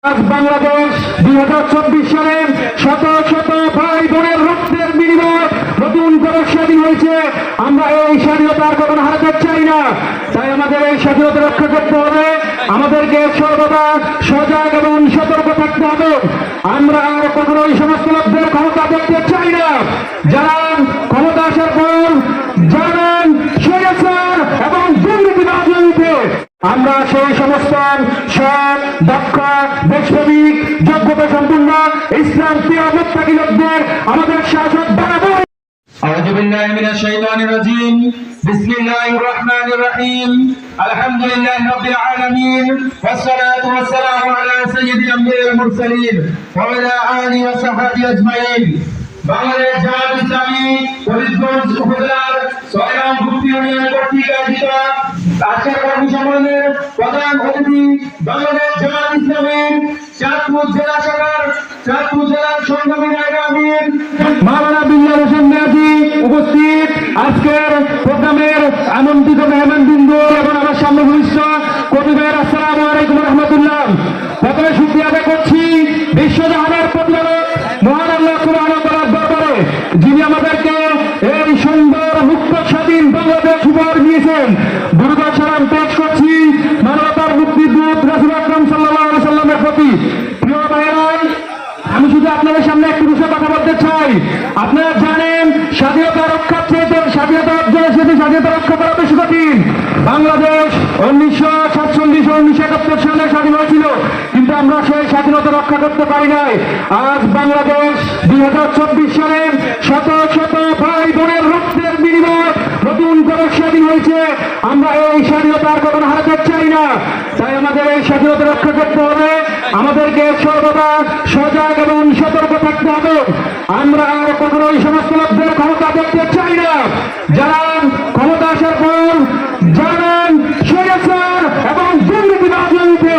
আজ বাংলাদেশ 2024 সালে শত শত ভাই বোনের রক্তের বিনিময়ে নতুন করে স্বাধীন হয়েছে। আমরা এই স্বাধীনতার কখনো হারাতে চাই না। তাই আমাদের এই স্বাধীনতা রক্ষা করতে হবে। আমাদেরকে সর্বদা সজাগ এবং সতর্ক থাকতে হবে। আমরা আর কখনো এই সমস্ত লোকদের ক্ষমতা দেখতে চাই না, যারা ক্ষমতা আসার পর জানেন স্বৈরাচার এবং দুর্নীতিবাজ হয়েছে। আমরা সেই সমস্ত সৎ, দক্ষ, দেশপ্রেমিক, যোগ্যতা সম্পন্ন ইসলাম প্রিয় মুত্তাকি লোকদের আমাদের শাসক বানাবো। আউযু বিল্লাহি মিনাশ শাইতানির রাজীম। বিসমিল্লাহির রাহমানির রহিম। আলহামদুলিল্লাহি রাব্বিল আলামিন ওয়াসসালাতু ওয়াসসালামু আলা সাইয়্যিদিল আমবিয়াল মুরসালিন ওয়া আলা আলিহি ওয়া সাহবিহি আজমাইন। বাংলাদেশ জামাত ইসলামী ফরিদগঞ্জ উপজেলার ছয়রাম ভুক্তি ইউনিয়ন কর্তৃক আয়োজিত আজকের কর্মী সম্মেলনের প্রধান অতিথি বাংলাদেশ জামাত ইসলামীর চাঁদপুর জেলা শাখার চাঁদপুর জেলার সংগ্রামী নায়েব আমির মাওলানা বিল্লাল হোসেন মিয়াজি উপস্থিত। আজকের প্রোগ্রামের আমন্ত্রিত মেহমানবৃন্দ এবং আমার সামনে ভূমিষ্ঠ কবিদের আসসালামু আলাইকুম ওয়া রাহমাতুল্লাহ। প্রথমে শুকরিয়া আদায় করছি বিশ্বজাহানের প্রতিপালক মহান আল্লাহ সুবহানাহু ওয়া তাআলার দরবারে, যিনি আমাদেরকে এই সুন্দর মুক্ত স্বাধীন বাংলাদেশ উপহার দিয়েছেন। দুরূদ সালাম পেশ করছি মানবতার মুক্তিদূত রাসূল আকরাম সাল্লাল্লাহু আলাইহি সাল্লামের প্রতি। প্রিয় ভাইরা, আমি শুধু আপনাদের সামনে একটু বিষয় কথা বলতে চাই। আপনারা জানেন স্বাধীনতা রক্ষার চেয়ে স্বাধীনতা অর্জনের সাথে স্বাধীনতা রক্ষা করা বেশি কঠিন। বাংলাদেশ 1947 ও 1971 সালে স্বাধীন হয়েছিল, কিন্তু আমরা সেই স্বাধীনতা রক্ষা করতে পারি নাই। আজ বাংলাদেশ 2024 সালে শত শত ভাই বোনের রক্তের বিনিময়ে নতুন করে স্বাধীন হয়েছে। আমরা এই স্বাধীনতার কখনো হারাতে চাই না। তাই আমাদের এই স্বাধীনতা রক্ষা করতে হবে। আমাদেরকে সর্বদা সজাগ এবং সতর্ক থাকতে হবে। আমরা আর কখনো এই সমস্ত লোকদের ক্ষমতা দেখতে চাই না, যারা ক্ষমতা আসার পর জানেন স্বৈরাচার এবং দুর্নীতিবাজ হয়েছে।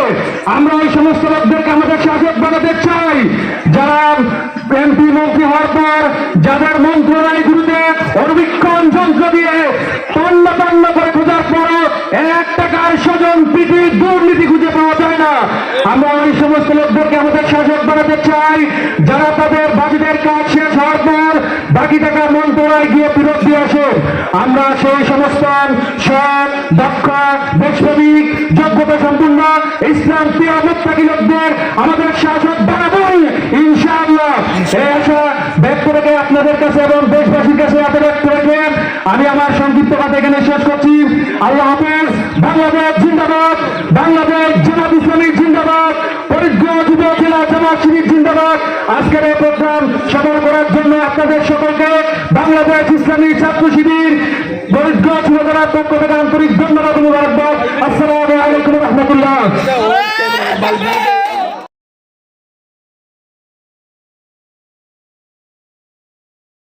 আমরা এই সমস্ত লোকদেরকে আমাদের শাসক বানাতে চাই, যারা এমপি মন্ত্রী হওয়ার পর যাদের মন্ত্রণালয়গুলোতে অনুবীক্ষণ যন্ত্র দিয়ে তন্ন তন্ন করে খোঁজার পরও 1 টাকার স্বজন প্রীতি দুর্নীতি খুঁজে পাওয়া যায় না। আমরা এই সমস্ত লোকদেরকে আমাদের শাসক বানাতে চাই, যারা তাদের বাজেটের কাজ শেষ হওয়ার পর বাকি টাকা মন্ত্রণালয় গিয়ে ফেরত দিয়ে আসে। আমরা সেই সমস্ত সৎ, দক্ষ, দেশপ্রেমিক, যোগ্যতা সম্পন্ন ইসলাম প্রিয় মুত্তাকি লোকদের আমাদের শাসক বানাবোই ইনশাআল্লাহ। এই আশা ব্যক্ত রেখে আপনাদের কাছে এবং দেশবাসীর কাছে এত ব্যক্ত রেখে আমি আমার সংক্ষিপ্ত কথা এখানে শেষ করছি। আল্লাহ হাফেজ। বাংলাদেশ জিন্দাবাদ, বাংলাদেশ জামাত ইসলামী জিন্দাবাদ, ফরিদগঞ্জ উপজেলা জামাত শিবির জিন্দাবাদ। আজকের এই প্রোগ্রাম সফল করার জন্য আপনাদের সকলকে বাংলাদেশ ইসলামী ছাত্র শিবির ফরিদগঞ্জ উপজেলার পক্ষ থেকে আন্তরিক ধন্যবাদ ও মুবারকবাদ। আসসালামু